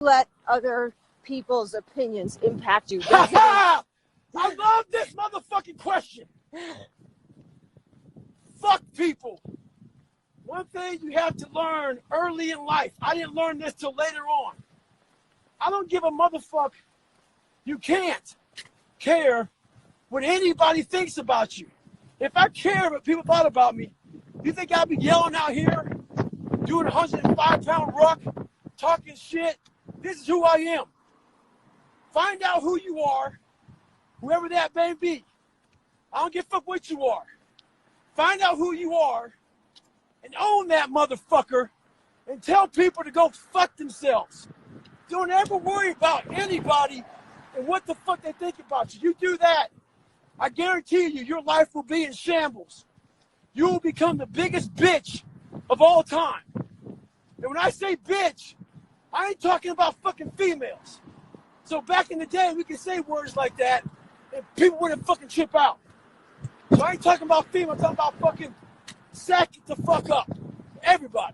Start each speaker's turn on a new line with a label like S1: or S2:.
S1: let other people's opinions impact you?
S2: I love this motherfucking question. Fuck people. One thing you have to learn early in life. I didn't learn this till later on. I don't give a motherfuck. You can't care what anybody thinks about you. If I cared what people thought about me, you think I'd be yelling out here, doing a 105-pound ruck, talking shit? This is who I am. Find out who you are, whoever that may be. I don't give a fuck what you are. Find out who you are and own that motherfucker and tell people to go fuck themselves. Don't ever worry about anybody and what the fuck they think about you. You do that, I guarantee you, your life will be in shambles. You will become the biggest bitch of all time. And when I say bitch, I ain't talking about fucking females. So back in the day, we could say words like that and people wouldn't fucking chip out. So I ain't talking about females, I'm talking about fucking sack it the fuck up. Everybody.